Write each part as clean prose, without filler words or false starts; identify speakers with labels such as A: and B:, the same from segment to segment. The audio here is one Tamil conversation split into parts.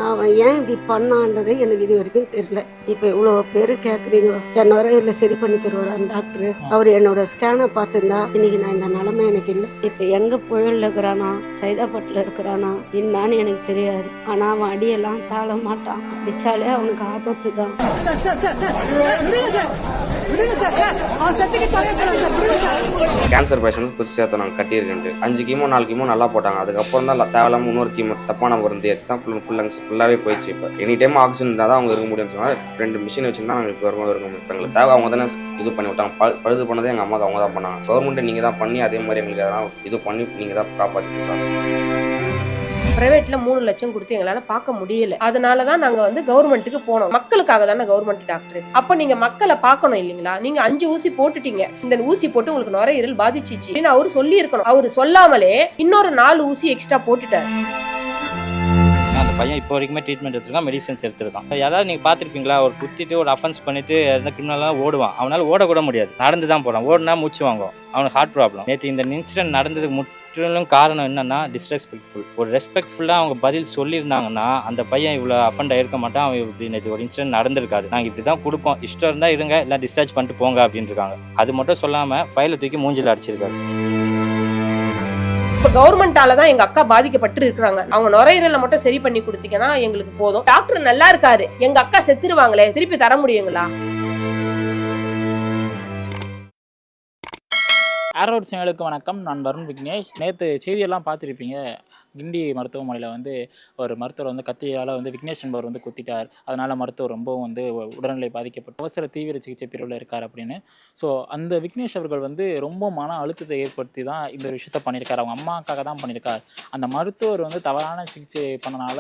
A: அவன் ஏன் இப்படி பண்ணான்றது எனக்கு இது வரைக்கும் தெரியல. இப்போ இவ்வளோ பேர் கேட்குறீங்க, என் நுரையீரலில் சரி பண்ணி தருவார் அந்த டாக்டர். அவர் என்னோட ஸ்கேனை பார்த்துருந்தா இன்னைக்கு நான் இந்த நிலைமை எனக்கு இல்லை. இப்போ எங்கே புழலில் இருக்கிறானா சைதாப்பட்டில் இருக்கிறானா என்னான்னு எனக்கு தெரியாது. ஆனால் அவன் அடியெல்லாம் தாழ மாட்டான். அடித்தாலே அவனுக்கு ஆபத்து தான்.
B: கேன்சர் பேஷண்ட் புதுசு சேர்த்து நாங்கள் கட்டியிருக்கேன்ட்டு 5 கீமோ 4 கீமோ நல்லா போட்டாங்க. அதுக்கப்புறம் தான் தேவையில்லாமல் இன்னொரு கீமோ தப்பான மருந்து ஏற்றி தான் ஃபுல் லங்ஸ் ஃபுல்லாகவே போயிடுச்சு. இப்போ எனி டைம் ஆக்சிஜன் இருந்தால் தான் அவங்க இருக்க முடியும்னு சொன்னால் 2 மிஷின் வச்சுருந்தா நாங்கள் இப்போ இருக்க முடியும். இப்போ எங்களுக்கு தேவை அவங்க தானே இது பண்ணி விட்டாங்க. பழுது பண்ணதே எங்கள் அம்மாவுக்கு அவங்க தான் பண்ணாங்க. கவர்மெண்ட்டை நீங்கள் தான் பண்ணி அதே மாதிரி எங்களுக்கு அதெல்லாம் இது பண்ணி நீங்கள் தான் காப்பாற்றிட்டு
C: பிரைவேட்ல 3 லட்சம் கொடுத்து எங்களால பார்க்க முடியல. அதனாலதான் நாங்க கவர்மெண்ட்டுக்கு போனோம். மக்களுக்காக தானே கவர்மெண்ட் டாக்டர். அப்ப நீங்க மக்களை பார்க்கணும் இல்லைங்களா? நீங்க 5 ஊசி போட்டுட்டீங்க, இந்த ஊசி போட்டு உங்களுக்கு நுரையீரல் பாதிச்சிச்சு அப்படின்னு அவரு சொல்லி இருக்கணும். அவரு சொல்லாமலே இன்னொரு 4 ஊசி எக்ஸ்ட்ரா போட்டுட்டாரு.
D: அந்த பையன் இப்போ வரைக்குமே ட்ரீட்மெண்ட் எடுத்துருக்கான், மெடிசன்ஸ் எடுத்துருக்கான். யாராவது நீங்கள் பார்த்துருப்பீங்களா, ஒரு குத்திட்டு ஒரு அஃபென்ஸ் பண்ணிட்டு எந்த கிரிமினலாக ஓடுவான். அவனால் ஓடக்கூட முடியாது, நடந்து தான் போகிறான். ஓடுனா மூச்சு வாங்கும், அவனுக்கு ஹார்ட் ப்ராப்ளம். நேற்று இந்த இன்சிடென்ட் நடந்ததுக்கு முற்றிலும் காரணம் என்னன்னா டிஸ்ரெஸ்பெக்ட்ஃபுல். ஒரு ரெஸ்பெக்ட்ஃபுல்லாக அவங்க பதில் சொல்லியிருந்தாங்கன்னா அந்த பையன் இவ்வளோ அஃபெண்ட் ஆகிருக்க மாட்டான். அவன் இப்படி நேற்று ஒரு இன்சிடென்ட் நடந்திருக்காது. நாங்கள் இப்படி தான் கொடுப்போம், இஷ்டம் இருந்தால் இருங்க, இல்லை டிஸ்சார்ஜ் பண்ணிட்டு போங்க அப்படின்னு இருக்காங்க. அது மட்டும் சொல்லாமல் ஃபைலை தூக்கி மூஞ்சில் அடிச்சிருக்காரு.
C: இப்ப கவர்மெண்டால தான் எங்க அக்கா பாதிக்கப்பட்டு இருக்காங்க. அவங்க நுரையீரலை மட்டும் சரி பண்ணி கொடுத்தீங்கன்னா எங்களுக்கு போதும். டாக்டர் நல்லா இருக்காரு, எங்க அக்கா செத்துருவாங்களே, திருப்பி தர முடியுங்களா?
E: ஏரோட் சேனலுக்கு வணக்கம். நான் வருண் விக்னேஷ். நேற்று செய்தியெல்லாம் பார்த்துருப்பீங்க. கிண்டி மருத்துவமனையில் ஒரு மருத்துவர் கத்தியால் விக்னேஷ் என்பவர் குத்திட்டார். அதனால் மருத்துவர் ரொம்பவும் உடல்நிலை பாதிக்கப்பட்டு அவசர தீவிர சிகிச்சை பிரிவில் இருக்கார் அப்படின்னு. ஸோ அந்த விக்னேஷ் அவர்கள் ரொம்ப மன அழுத்தத்தை ஏற்படுத்தி தான் இந்த விஷயத்த பண்ணியிருக்கார். அவங்க அம்மாக்காக தான் பண்ணியிருக்கார். அந்த மருத்துவர் தவறான சிகிச்சை பண்ணனால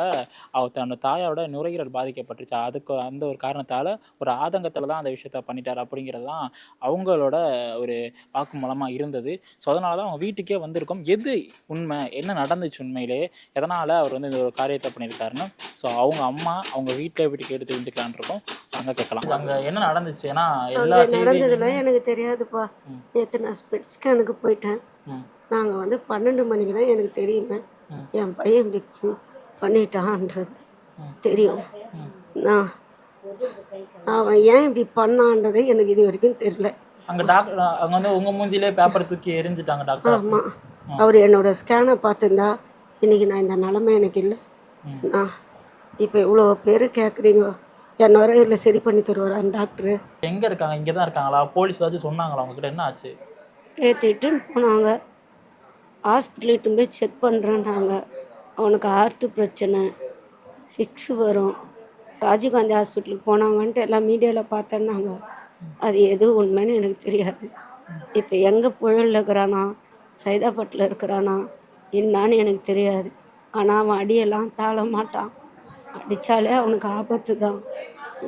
E: அவர் தன்னோட தாயோட நுரையீரல் பாதிக்கப்பட்டுருச்சு. அதுக்கு அந்த ஒரு காரணத்தால் ஒரு ஆதங்கத்தில் தான் அந்த விஷயத்த பண்ணிட்டார் அப்படிங்கிறது தான் அவங்களோட ஒரு வாக்குமூலமாக இருந்தது. ஸோ அதனால தான் அவங்க வீட்டுக்கே வந்திருக்கோம். எது உண்மை, என்ன நடந்துச்சு உண்மையிலே, எதனால் அவர் இந்த ஒரு காரியத்தை பண்ணியிருக்காருன்னு ஸோ அவங்க அம்மா அவங்க வீட்டில் கேட்டு தெரிஞ்சுக்கலான் இருக்கோம். அங்கே கேட்கலாம், அங்கே என்ன நடந்துச்சு. ஏன்னா எல்லா
A: நடந்ததுலாம் எனக்கு தெரியாதுப்பா. நேற்று நான் ஸ்பெட் ஸ்கேனுக்கு போயிட்டேன். நாங்கள் 12 மணிக்கு தான் எனக்கு தெரியுமே என் பையன் இப்படி பண்ணிட்டான்றது தெரியும். நான் அவன் ஏன் இப்படி பண்ணான்றது எனக்கு இது வரைக்கும் தெரியல.
E: அங்கே டாக்டர் அங்கே உங்கள் மூஞ்சிலே பேப்பர் தூக்கி எரிஞ்சிட்டாங்க டாக்டர்.
A: ஆமாம், அவர் என்னோட ஸ்கேனை பார்த்துருந்தா இன்றைக்கி நான் இந்த நிலைமை எனக்கு இல்லை. இப்போ இவ்வளோ பேர் கேட்குறீங்க, என் நுரையீரலில் சரி பண்ணி தருவார் அந்த டாக்டரு.
E: எங்கே இருக்காங்க? இங்கே தான் இருக்காங்களா? போலீஸ் ஏதாச்சும் சொன்னாங்களா அவங்ககிட்ட? என்ன ஆச்சு?
A: ஏற்றிட்டுன்னு போனாங்க. ஹாஸ்பிட்டலுக்கு போய் செக் பண்ணுறேன்னாங்க. அவனுக்கு ஹார்ட்டு பிரச்சனை, ஃபிக்ஸு வரும். ராஜீவ்காந்தி ஹாஸ்பிட்டலுக்கு போனாங்கன்ட்டு எல்லாம் மீடியாவில் பார்த்தேன்னாங்க. அது எது உண்மைன்னு எனக்கு தெரியாது. இப்போ எங்கே புழலில் இருக்கிறானா சைதாப்பட்டில் இருக்கிறானா என்னான்னு எனக்கு தெரியாது. ஆனால் அவன் அடியெல்லாம் தாழ மாட்டான். அடித்தாலே அவனுக்கு ஆபத்து தான்.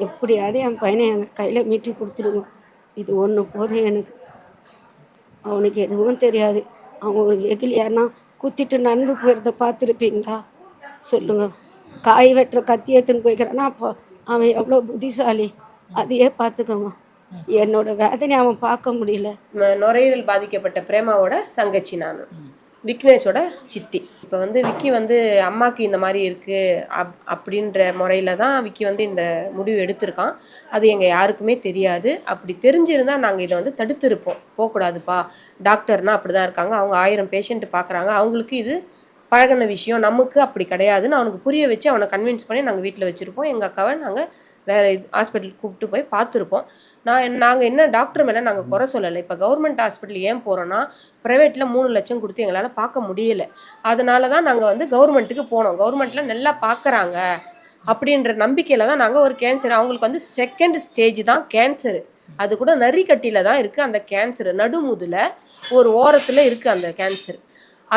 A: எப்படியாவது என் பையனை எங்கள் கையில் மீட்டி கொடுத்துடுவோம். இது ஒன்று போதும் எனக்கு. அவனுக்கு எதுவும் தெரியாது. அவங்க ஒரு வெகில் யாருன்னா குத்திட்டு நடந்து போயிருந்த பார்த்துருப்பீங்களா சொல்லுங்கள். காய் வெட்டுற கத்தி எடுத்துன்னு போய்க்கிறான்னா அப்போ அவன் எவ்வளோ புத்திசாலி, அதையே பார்த்துக்கோங்க. என்னோட வேதனை அவன் பார்க்க முடியல.
C: நுரையீரல் பாதிக்கப்பட்ட பிரேமாவோட தங்கச்சி நான், விக்னேஷோட சித்தி. இப்போ விக்கி அம்மாவுக்கு இந்த மாதிரி இருக்குது அப்படின்ற முறையில் தான் விக்கி இந்த முடிவு எடுத்திருக்கான். அது எங்கள் யாருக்குமே தெரியாது. அப்படி தெரிஞ்சிருந்தால் நாங்கள் இதை தடுத்திருப்போம். போகக்கூடாதுப்பா, டாக்டர்னால் அப்படி தான் இருக்காங்க, அவங்க 1000 பேஷண்ட் பார்க்குறாங்க, அவங்களுக்கு இது பழகின விஷயம், நமக்கு அப்படி கிடையாதுன்னு அவனுக்கு புரிய வச்சு அவனை கன்வின்ஸ் பண்ணி நாங்கள் வீட்டில் வச்சுருப்போம். எங்கள் அக்காவை நாங்கள் வேறு ஹாஸ்பிட்டலுக்கு கூப்பிட்டு போய் பார்த்துருப்போம். நாங்கள் என்ன டாக்டர் மேலே நாங்கள் குறை சொல்லலை. இப்போ கவர்மெண்ட் ஹாஸ்பிட்டல் ஏன் போகிறோன்னா, ப்ரைவேட்டில் 3 லட்சம் கொடுத்து எங்களால் பார்க்க முடியலை. அதனால தான் நாங்கள் கவர்மெண்ட்டுக்கு போனோம். கவர்மெண்ட்டில் நல்லா பார்க்குறாங்க அப்படின்ற நம்பிக்கையில் தான் நாங்கள் ஒரு கேன்சர், அவங்களுக்கு செகண்ட் ஸ்டேஜ் தான் கேன்சரு. அது கூட நரிக்கட்டியில் தான் இருக்குது அந்த கேன்சரு. நடுமுதில் ஒரு ஓரத்தில் இருக்குது அந்த கேன்சர்.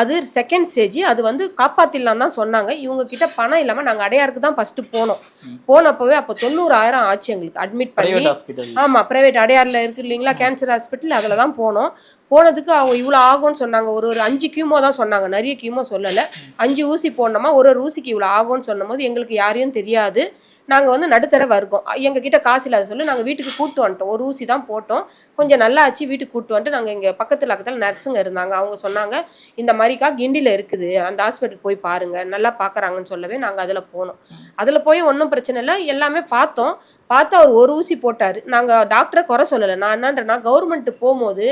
C: அது செகண்ட் ஸ்டேஜ். அது காப்பாற்றிடலாம் தான் சொன்னாங்க. இவங்க கிட்ட பணம் இல்லாமல் நாங்கள் அடையாருக்கு தான் ஃபஸ்ட்டு போனோம். போனப்போவே அப்போ 90,000 ஆச்சு எங்களுக்கு அட்மிட் பண்ணி. ஆமாம், ப்ரைவேட் அடையாரில் இருக்குது இல்லைங்களா கேன்சர் ஹாஸ்பிட்டல், அதில் தான் போனோம். போனதுக்கு அவங்க இவ்வளோ ஆகும்னு சொன்னாங்க. ஒரு 5 கியூமோ தான் சொன்னாங்க, நிறைய கியூமோ சொல்லலை. 5 ஊசி போடணுமா, ஒரு ஊசிக்கு இவ்வளோ ஆகும்னு சொன்னும் போது எங்களுக்கு யாரையும் தெரியாது. நாங்கள் வந்து நடுத்தர வர்க்கோம், எங்ககிட்ட காசு இல்லாத சொல்லி நாங்கள் வீட்டுக்கு கூப்பிட்டு வந்துட்டோம். ஒரு ஊசி தான் போட்டோம், கொஞ்சம் நல்லா ஆச்சு, வீட்டுக்கு கூப்பிட்டு வந்துட்டு நாங்கள் இங்கே பக்கத்தில் நர்ஸுங்க இருந்தாங்க, அவங்க சொன்னாங்க இந்த மாதிரிக்கா கிண்டியில் இருக்குது, அந்த ஹாஸ்பிட்டல் போய் பாருங்கள் நல்லா பார்க்குறாங்கன்னு சொல்லவே நாங்கள் அதில் போனோம். அதில் போய் ஒன்றும் பிரச்சனை இல்லை, எல்லாமே பார்த்தோம். பார்த்து அவர் ஒரு ஊசி போட்டார். நாங்கள் டாக்டரை குறை சொல்லலை. நான் என்னன்றேன்னா கவர்மெண்ட்டு போகும்போது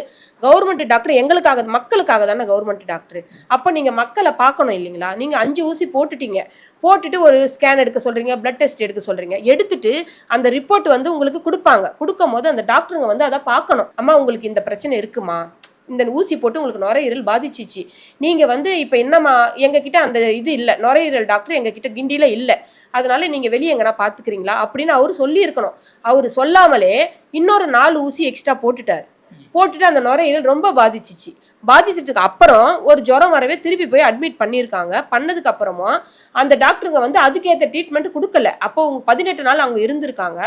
C: கவர்மெண்ட் டாக்டர் எங்களுக்காக மக்களுக்காக தானே கவர்மெண்ட் டாக்டர். அப்போ நீங்கள் மக்களை பார்க்கணும் இல்லைங்களா? நீங்கள் 5 ஊசி போட்டுட்டீங்க, போட்டுட்டு ஒரு ஸ்கேன் எடுக்க சொல்கிறீங்க, பிளட் டெஸ்ட் எடுக்க சொல்கிறீங்க, எடுத்துட்டு அந்த ரிப்போர்ட் வந்து உங்களுக்கு கொடுப்பாங்க. கொடுக்கும் போது அந்த டாக்டருங்க வந்து அதை பார்க்கணும். அம்மா உங்களுக்கு இந்த பிரச்சனை இருக்குமா, இந்த ஊசி போட்டு உங்களுக்கு நுரையீரல் பாதிச்சிச்சு, நீங்கள் வந்து இப்போ என்னம்மா எங்ககிட்ட அந்த இது இல்லை, நுரையீரல் டாக்டர் எங்ககிட்ட கிண்டியில் இல்லை, அதனால நீங்கள் வெளியே எங்கன்னா பார்த்துக்கிறீங்களா அப்படின்னு அவர் சொல்லியிருக்கணும். அவர் சொல்லாமலே இன்னொரு 4 ஊசி எக்ஸ்ட்ரா போட்டுட்டு அந்த நுரையீரல் ரொம்ப பாதிச்சிட்டதுக்கு அப்புறம் ஒரு ஜுரம் வரவே திருப்பி போய் அட்மிட் பண்ணியிருக்காங்க. பண்ணதுக்கு அப்புறமா அந்த டாக்டருங்க வந்து அதுக்கேற்ற ட்ரீட்மெண்ட் கொடுக்கல. அப்போ 18 நாள் அவங்க இருந்திருக்காங்க.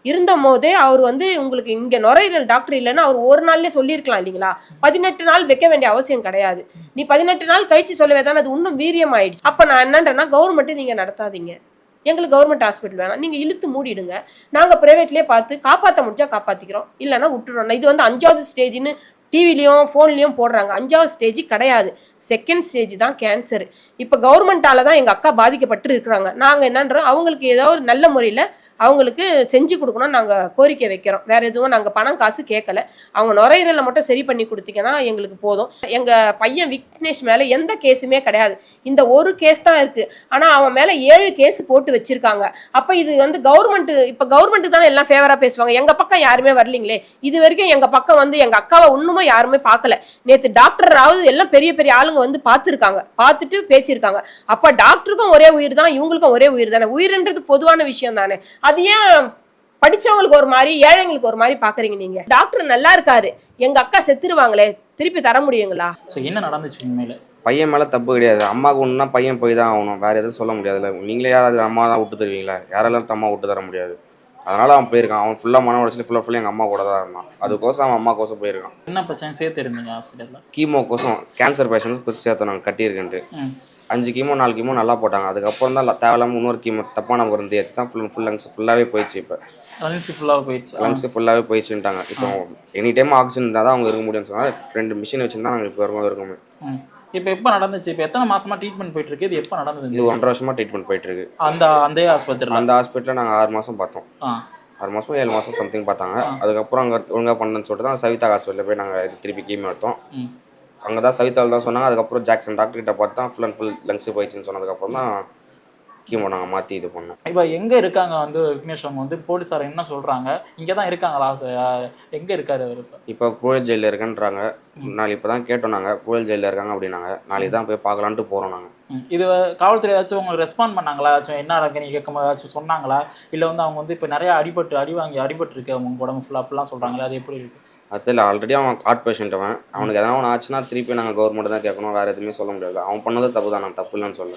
C: இருந்த போதே அவர் வந்து உங்களுக்கு இங்கே நுரையீரல் டாக்டர் இல்லைன்னா அவர் ஒரு நாள்லேயே சொல்லியிருக்கலாம் இல்லைங்களா? 18 நாள் வைக்க வேண்டிய அவசியம் கிடையாது. நீ 18 நாள் கழிச்சு சொல்லவே தானே அது இன்னும் வீரியம் ஆயிடுச்சு. அப்போ நான் என்னன்றேன்னா கவர்மெண்ட்டு நீங்கள் நடத்தாதீங்க, எங்களுக்கு கவர்மெண்ட் ஹாஸ்பிட்டல் வேணாம், நீங்கள் இழுத்து மூடிடுங்க, நாங்கள் ப்ரைவேட்லேயே பார்த்து காப்பாற்ற முடிஞ்சா காப்பாற்றிக்கிறோம், இல்லைன்னா விட்டுறோம். இது வந்து 5வது ஸ்டேஜ்னு டிவிலையும் ஃபோன்லேயும் போடுறாங்க. 5வது ஸ்டேஜ் கிடையாது, 2nd ஸ்டேஜ் தான் கேன்சர். இப்போ கவர்மெண்ட்டால் தான் எங்கள் அக்கா பாதிக்கப்பட்டு இருக்கிறாங்க. நாங்கள் என்னன்றோம், அவங்களுக்கு ஏதோ ஒரு நல்ல முறையில் அவங்களுக்கு செஞ்சு கொடுக்கணும் நாங்கள் கோரிக்கை வைக்கிறோம். வேறு எதுவும் நாங்கள் பணம் காசு கேட்கல. அவங்க நுரையீரலை மட்டும் சரி பண்ணி கொடுத்தீங்கன்னா எங்களுக்கு போதும். எங்கள் பையன் விக்னேஷ் மேலே எந்த கேஸுமே கிடையாது, இந்த ஒரு கேஸ் தான் இருக்குது. ஆனால் அவன் மேலே 7 கேஸ் போட்டு வச்சுருக்காங்க. அப்போ இது வந்து இப்போ கவர்மெண்ட்டு தானே எல்லாம் ஃபேவராக பேசுவாங்க. எங்கள் பக்கம் யாருமே வரலீங்களே, இது வரைக்கும் எங்கள் பக்கம் வந்து எங்கள் அக்காவை இன்னும் யாருமே பார்க்கல. நேத்து டாக்டராவது எல்லாம் பெரிய பெரிய ஆளுங்க வந்து பார்த்துருக்காங்க, பார்த்துட்டு பேசியிருக்காங்க. அப்ப டாக்டருக்கும் ஒரே உயிர் தான், இவங்களுக்கும் ஒரே உயிர் தானே. உயிர்ன்றது பொதுவான விஷயம் தானே. அது ஏன் படிச்சவங்களுக்கு ஒரு மாதிரி ஏழைங்களுக்கு ஒரு மாதிரி பாக்குறீங்க? நீங்க டாக்டர் நல்லா இருக்காரு, எங்க அக்கா செத்துருவாங்களே, திருப்பி தர முடியுங்களா?
E: என்ன நடந்துச்சு உண்மையில?
B: பையன் மேலே தப்பு கிடையாது, அம்மாவுக்கு ஒன்றுனா பையன் போய் தான் ஆகணும், வேறு எதுவும் சொல்ல முடியாதுல்ல. நீங்களே யாராவது அம்மா தான் விட்டு தருவீங்களா? யாரெல்லாம் அம்மா விட்டு தர முடியாது. அதனால் அவன் போயிருக்கான். அவன் ஃபுல்லாக மன உடச்சிட்டு ஃபுல்லாக எங்கள் அம்மா கூட தான் இருந்தான். அதுக்கோசம் அவன் அம்மா கோசம் போயிருக்கான்.
E: என்ன பிரச்சனை சேர்த்து இருந்தீங்க ஹாஸ்பிட்டலில்?
B: கீமோ கோசம் கேன்சர் பேஷண்ட்ஸ் புதுசு சேர்த்தோம் நாங்கள் கட்டியிருக்கேன்ட்டு. 5 கீமோ 4 கீமோ நல்லா போட்டாங்க. அதுக்கப்புறம் தான் தேவையில்லாமல் இன்னொரு கீமோ தப்பான மருந்து ஏற்றி தான் ஃபுல் லங்ஸ் ஃபுல்லாகவே போயிடுச்சு. இப்போ லங்ஸ் ஃபுல்லாகவே போயிடுச்சுட்டாங்க. இப்போ எனி டைம் ஆக்சிஜன் இருந்தால் தான் அவங்க இருக்க முடியும்னு சொன்னால் 2 மிஷின் வச்சுருந்தா நாங்கள் இப்போ இருக்கோமே.
E: இப்போ எப்போ நடந்துச்சு? இப்போ எத்தனை மாசமா ட்ரீட்மெண்ட் போயிட்டு இருக்கு? இது எப்போ நடந்தது?
B: இது 1.5 வருஷமா ட்ரீட்மெண்ட் போயிட்டு இருக்கு.
E: அந்த ஹாஸ்பிட்டலில்
B: நாங்கள் 6 மாதம் பார்த்தோம். 6 மாதம் 7 மாதம் சம்திங் பார்த்தாங்க. அதுக்கப்புறம் அங்கே ஒழுங்காக பண்ணணுன்னு சொல்லிட்டு தான் சவிதா ஹாஸ்பிட்டலில் போய் நாங்கள் திருப்பி கீமோ எடுத்தோம். அங்கே தான் சவிதாவில் தான் சொன்னாங்க. அதுக்கப்புறம் ஜாக்சன் டாக்டர்கிட்ட பார்த்து தான் ஃபுல் அண்ட் ஃபுல் லங்ஸ் போயிடுச்சுன்னு சொன்னதுக்கப்புறம் தான் கீமோ நாங்கள் மாற்றி இது பண்ணோம்.
E: இப்போ எங்கே இருக்காங்க வந்து விக்னேஷ்? அவங்க வந்து போலீஸார் என்ன சொல்கிறாங்க? இங்கே தான் இருக்காங்களா? எங்கே இருக்காரு அவர்?
B: இப்போ புழல் ஜெயிலில் இருக்குன்றாங்க. நாளைக்கு இப்போ தான் கேட்டோம் நாங்கள், புழல் ஜெயிலில் இருக்காங்க அப்படின்னாங்க. நாளைக்கு தான் போய் பார்க்கலான்ட்டு போகிறோம் நாங்கள்.
E: இது காவல்துறை ஏதாச்சும் உங்களுக்கு ரெஸ்பாண்ட் பண்ணாங்களா? ஏதாச்சும் என்ன நடக்குன்னு கேட்கும்போது ஏதாச்சும் சொன்னாங்களா? இல்லை வந்து அவங்க வந்து இப்போ நிறையா அடிபட்டுருக்கு அவங்க உடம்பு ஃபுல்லாக அப்படிலாம் சொல்கிறாங்களா? அது எப்படி இருக்குது?
B: அதில் ஆல்ரெடி அவன் ஹார்ட் பேஷண்ட், அவனுக்கு எதனா ஒன்று ஆச்சுன்னா திருப்பி நாங்கள் கவர்மெண்ட் தான் கேட்கணும், வேறு எதுவுமே சொல்ல முடியாது. அவன் பண்ணது தப்பு தான், நான் தப்பு இல்லைன்னு சொல்ல.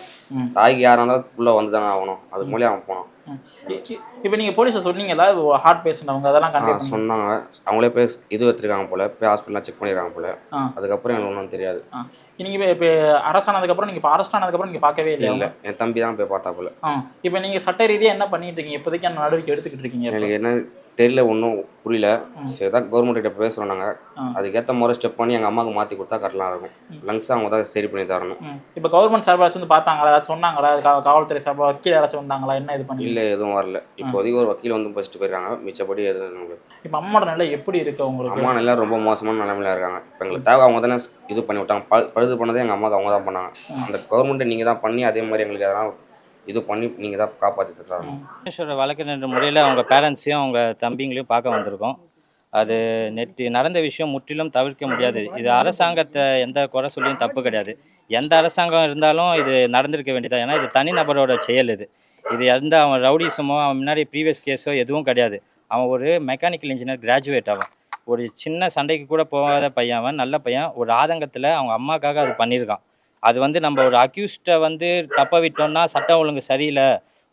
B: தாய்க்கு யாராக இருந்தாலும் உள்ளே வந்து தானே ஆகணும், அது மூலியம் அவன் போனான்.
E: இப்போ நீங்கள் போலீஸை சொன்னீங்களா ஹார்ட் பேஷண்ட் அவங்க அதெல்லாம்
B: சொன்னாங்க. அவங்களே போய் இது எடுத்துருக்காங்க போல், போய் ஹாஸ்பிட்டலாம் செக் பண்ணியிருக்காங்க போல். அதுக்கப்புறம் எனக்கு ஒன்றும் தெரியாது.
E: நீங்கள் இப்போ அரெஸ்ட் ஆனதுக்கப்புறம் நீங்கள் அரெஸ்ட் ஆனதுக்கப்புறம் நீங்கள் பார்க்கவே இல்லை?
B: என் தம்பி தான் போய் பார்த்தா போல.
E: இப்போ நீங்கள் சட்ட ரீதியாக என்ன பண்ணிட்டு இருக்கீங்க? இப்போதைக்கு அந்த நடவடிக்கை எடுத்துக்கிட்டு இருக்கீங்க?
B: எனக்கு என்ன தெரியல, ஒன்றும் புரியல. சரி தான் கவர்மெண்ட்டிட்ட பேசுகிறோம் நாங்கள். அதுக்கேற்ற முறை ஸ்டெப் பண்ணி எங்கள் அம்மாவுக்கு மாற்றி கொடுத்தா கரெக்டாக இருக்கும். லங்ஸ் அவங்க தான் சரி பண்ணி தரணும்.
E: இப்போ கவர்மெண்ட் சார்பாச்சும் வந்து பார்த்தாங்களா? ஏதாச்சும் சொன்னாங்களா? காவல்துறை சார்பாக வக்கீல் யாராச்சும் வந்தாங்களா? என்ன இது பண்ணி?
B: இல்லை, எதுவும் வரல. இப்போதைக்கு ஒரு வக்கீல் வந்து ஃபஸ்ட்டு போயிருக்காங்க, மிச்சப்படி எதுவும்.
E: இப்போ அம்மாவோட நிலை எப்படி இருக்கு உங்களுக்கு?
B: அம்மா நல்லா ரொம்ப மோசமான நிலைமையில இருக்காங்க. இப்போ எங்களுக்கு தேவை அவங்க தானே இது பண்ணி விட்டாங்க. பழுது பண்ணதே எங்கள் அம்மாவுக்கு அவங்க தான் பண்ணாங்க. அந்த கவர்மெண்ட்டை நீங்கள் தான் பண்ணி அதே மாதிரி எங்களுக்கு எதனா இது பண்ணி நீங்கள் தான் காப்பாற்றி தரணும்.
D: விக்னேஷோட வழக்கறிஞர் முறையில் அவங்க பேரண்ட்ஸையும் அவங்க தம்பிங்களையும் பார்க்க வந்திருக்கோம். அது நடந்த விஷயம் முற்றிலும் தவிர்க்க முடியாது. இது அரசாங்கத்தை எந்த குறை சொல்லியும் தப்பு கிடையாது. எந்த அரசாங்கம் இருந்தாலும் இது நடந்திருக்க வேண்டியதான். ஏன்னா இது தனிநபரோட செயல். இது எந்த அவன் ரவுடிசமோ அவன் முன்னாடி ப்ரீவியஸ் கேஸோ எதுவும் கிடையாது. அவன் ஒரு மெக்கானிக்கல் இன்ஜினியர் கிராஜுவேட். அவன் ஒரு சின்ன சண்டைக்கு கூட போகாத பையன். அவன் நல்ல பையன். ஒரு ஆதங்கத்தில் அவங்க அம்மாக்காக அது பண்ணியிருக்கான். அது வந்து நம்ம ஒரு அக்யூஸ்டை வந்து தப்ப விட்டோம்னா சட்டம் ஒழுங்கு சரியில்லை,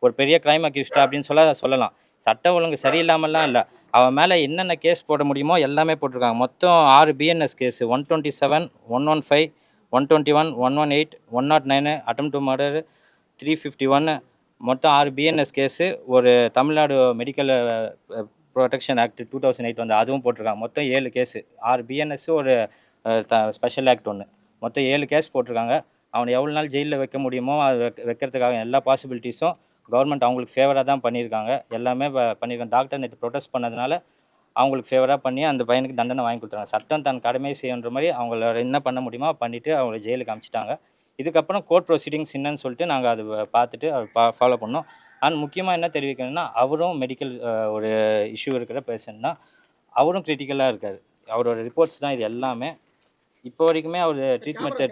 D: ஒரு பெரிய கிரைம் அக்யூஸ்டா அப்படின்னு சொல்லலாம். சட்டம் ஒழுங்கு சரியில்லாமலாம் இல்லை. அவன் மேலே என்னென்ன கேஸ் போட முடியுமோ எல்லாமே போட்டிருக்காங்க. மொத்தம் 6 BNS case, 127, 115, 121, 118, 109, attempt to murder, 351, மொத்தம் 6 பிஎன்எஸ் கேஸு, ஒரு தமிழ்நாடு மெடிக்கல் ப்ரொடெக்ஷன் ஆக்ட் 2008 வந்து அதுவும் போட்டிருக்காங்க. மொத்தம் 7 கேஸு, 6 பிஎன்எஸ், ஒரு ஸ்பெஷல் ஆக்ட் ஒன்று, மொத்தம் 7 கேஸ் போட்டிருக்காங்க. அவனை எவ்வளோ நாள் ஜெயிலில் வைக்க முடியுமோ அது வைக்கிறதுக்காக எல்லா பாசிபிலிட்டிஸும் கவர்மெண்ட் அவங்களுக்கு ஃபேவராக தான் பண்ணியிருக்காங்க. எல்லாமே பண்ணியிருக்காங்க. டாக்டர் நேற்று ப்ரொடெஸ்ட் பண்ணதுனால அவங்களுக்கு ஃபேவராக பண்ணி அந்த பையனுக்கு தண்டனை வாங்கி கொடுத்தாங்க. சட்டம் தன் கடமை செய்யன்ற மாதிரி அவங்கள என்ன பண்ண முடியுமோ பண்ணிவிட்டு அவங்கள ஜெயிலுக்கு அனுப்பிச்சிட்டாங்க. இதுக்கப்புறம் கோர்ட் ப்ரொசீடிங்ஸ் என்னன்னு சொல்லிட்டு நாங்கள் அது பார்த்துட்டு ஃபாலோ பண்ணோம். அண்ட் முக்கியமாக என்ன தெரிவிக்கணும்னா, அவரும் மெடிக்கல் ஒரு இஷ்யூ இருக்கிற பேஷண்ட் தான். அவரும் கிரிட்டிக்கலாக இருக்கார். அவரோட ரிப்போர்ட்ஸ் தான் இது எல்லாமே. இப்போ வரைக்குமே அவர் ட்ரீட்மெண்ட்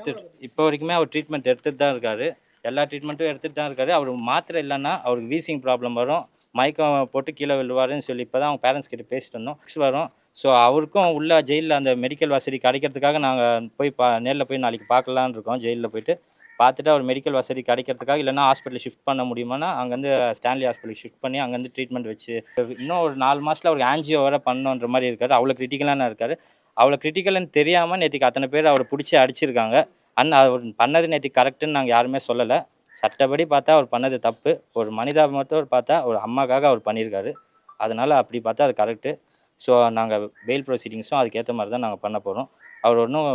D: எடுத்துகிட்டு தான் இருக்கார். எல்லா ட்ரீட்மெண்ட்டும் எடுத்துகிட்டு தான் இருக்கார். அவர் மாத்திரை இல்லைன்னா அவருக்கு வீசிங் ப்ராப்ளம் வரும், மயக்கம் போட்டு கீழே விழுவாருன்னு சொல்லி இப்போ தான் அவங்க பேரண்ட்ஸ் கிட்ட பேசிட்டு இருந்தோம். வரும். ஸோ அவருக்கும் உள்ள ஜெயிலில் அந்த மெடிக்கல் வசதி கிடைக்கிறதுக்காக நாங்கள் போய் நேரில் போய் நாளைக்கு பார்க்கலான்னு இருக்கோம். ஜெயிலில் போயிட்டு பார்த்துட்டு அவர் மெடிக்கல் வசதி கிடைக்கிறதுக்காக, இல்லைனா ஹாஸ்பிட்டல் ஷிஃப்ட் பண்ண முடியுமானா அங்கேருந்து ஸ்டான்லி ஹாஸ்பிட்டலுக்கு ஷிஃப்ட் பண்ணி அங்கேருந்து ட்ரீட்மெண்ட் வச்சு இன்னும் ஒரு 4 மாதத்தில் அவருக்கு ஆன்ஜியோ வேறு பண்ணணுன்ற மாதிரி இருக்கார். அவ்வளோ கிரிட்டிக்கலான இருக்கார். அவ்வளோ கிரிட்டிக்கல்னு தெரியாமல் நேற்றுக்கு அத்தனை பேர் அவரை பிடிச்சி அடிச்சிருக்காங்க. அவர் பண்ணது நேற்றுக்கு கரெக்டுன்னு நாங்கள் யாருமே சொல்லலை. சட்டப்படி பார்த்தா அவர் பண்ணது தப்பு. ஒரு மனிதாபிமானத்தோடு பார்த்தா ஒரு அம்மாக்காக அவர் பண்ணியிருக்காரு. அதனால் அப்படி பார்த்தா அது கரெக்டு. ஸோ நாங்கள் பெயில் ப்ரொசீடிங்ஸும் அதுக்கேற்ற மாதிரி தான் நாங்கள் பண்ண போகிறோம். அவர் ஒன்றும்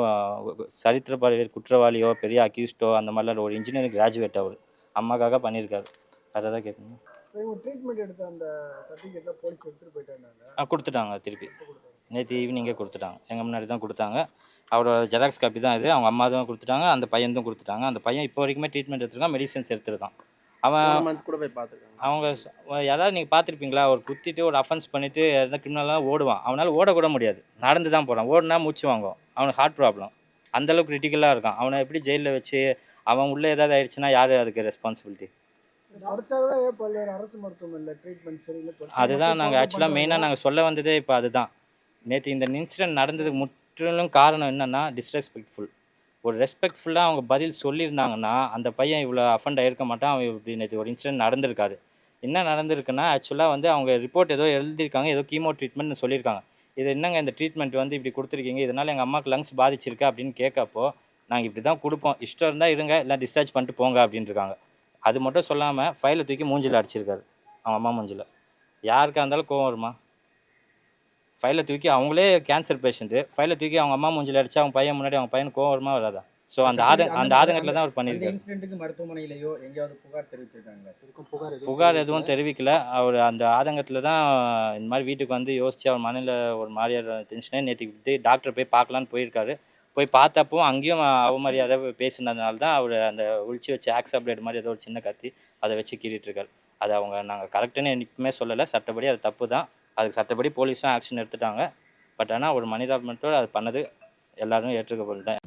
D: சரித்திர குற்றவாளியோ பெரிய அக்யூஸ்டோ அந்த மாதிரிலாம் ஒரு இன்ஜினியரிங் கிராஜுவேட். அவர் அம்மாக்காக பண்ணியிருக்காரு. அதை தான் கேட்கணும்.
F: ட்ரீட்மெண்ட் எடுத்த அந்த சர்டிஃபிகேட்ல போலீஸ் எடுத்துகிட்டு போயிட்டாங்க.
D: கொடுத்துட்டாங்க. திருப்பி நேற்று ஈவினிங்கே கொடுத்துட்டாங்க. எங்கள் முன்னாடி தான் கொடுத்தாங்க. அவரோட ஜெராக்ஸ் காப்பி தான் இது. அவங்க அம்மா தான் கொடுத்துட்டாங்க, அந்த பையன் கொடுத்துட்டாங்க. அந்த பையன் இப்போ வரைக்குமே ட்ரீட்மெண்ட் எடுத்துருக்கான், மெடிசன்ஸ் எடுத்துருக்கான். அவன்
F: கூட போய் பார்த்துருக்காங்க.
D: அவங்க யாராவது நீங்கள் பார்த்துருப்பீங்களா, ஒரு குத்திட்டு ஒரு அஃபென்ஸ் பண்ணிவிட்டு எதாவது கிரிமினலாக ஓடுவான். அவனால் ஓடக்கூட முடியாது, நடந்து தான் போகிறான். ஓடினா மூச்சு வாங்கும். அவனுக்கு ஹார்ட் ப்ராப்ளம், அந்தளவுக்கு கிரிட்டிக்கலாக இருக்கான். அவனை எப்படி ஜெயிலில் வச்சு அவன் உள்ளே ஏதாவது ஆயிடுச்சுன்னா யார் அதுக்கு ரெஸ்பான்சிபிலிட்டி?
F: அரசு மருத்துவமனையில் ட்ரீட்மெண்ட் சரியில்லை.
D: அதுதான் நாங்கள் ஆக்சுவலாக மெயினாக நாங்கள் சொல்ல வந்ததே இப்போ அதுதான். நேற்று இந்த இன்சிடென்ட் நடந்ததுக்கு முற்றிலும் காரணம் என்னென்னா டிஸ்ரெஸ்பெக்ட்ஃபுல். ஒரு ரெஸ்பெக்ட்ஃபுல்லாக அவங்க பதில் சொல்லியிருந்தாங்கன்னா அந்த பையன் இவ்வளோ அஃபெண்ட் ஆகிருக்க மாட்டான். அவன் இப்படி நேற்று ஒரு இன்சிடென்ட் நடந்திருக்காது. என்ன நடந்திருக்குன்னா, ஆக்சுவலாக வந்து அவங்க ரிப்போர்ட் ஏதோ எழுதியிருக்காங்க, ஏதோ கீமோ ட்ரீட்மெண்ட்னு சொல்லியிருக்காங்க. இது என்னங்க இந்த ட்ரீட்மெண்ட் வந்து இப்படி கொடுத்துருக்கீங்க, இதனால் எங்கள் அம்மாவுக்கு லங்ஸ் பாதிச்சிருக்கு அப்படின்னு கேட்கப்போ, நாங்கள் இப்படி தான் கொடுப்போம், இஷ்டம் இருந்தால் இருங்க, இல்லை டிஸ்சார்ஜ் பண்ணிட்டு போங்க அப்படின்ட்டுருக்காங்க. அது மட்டும் சொல்லாமல் ஃபைலை தூக்கி மூஞ்சில் அடிச்சிருக்காரு, அவங்க அம்மா மூஞ்சில். யாருக்காக இருந்தாலும் கோவம் வருமா? ஃபைலை தூக்கி, அவங்களே கேன்சர் பேஷண்ட்டு, ஃபைலை தூக்கி அவங்க அம்மா மூஞ்சில் அடிச்சு அவங்க பையன் முன்னாடி அவங்க பையனுக்கு கோவம் வருமா வராதா? ஸோ அந்த ஆதங்கத்தில் தான் அவர் பண்ணியிருக்காரு.
F: இன்சிடென்ட்டுக்கு மருத்துவமனையிலையோ எங்கேயாவது புகார் தெரிவிச்சிருக்காங்க?
D: புகார் எதுவும் தெரிவிக்கல. அவர் அந்த ஆதங்கத்தில் தான் இந்த மாதிரி வீட்டுக்கு வந்து யோசித்து அவர் மனதில் ஒரு மாதிரியாக டென்ஷனே நேற்று டாக்டர் போய் பார்க்கலான்னு போயிருக்காரு. போய் பார்த்தப்போ அங்கேயும் அவமரியாதை பேசினதுனால தான் அவர் அந்த ஒழிச்சு வச்சு ஆக்ஸா பிளேட் மாதிரி ஏதோ ஒரு சின்ன கத்தி அதை வச்சு கீறிட்டுருக்காரு. அது அவங்க நாங்கள் கரெக்டுன்னு என்றைக்குமே சொல்லலை. சட்டப்படி அது தப்பு தான். அதுக்கு சட்டப்படி போலீஸும் ஆக்ஷன் எடுத்துட்டாங்க. பட் ஆனால் ஒரு மனிதாபிமானத்தோடு அது பண்ணது எல்லாரும் ஏற்றுக்கொள்ளேன்.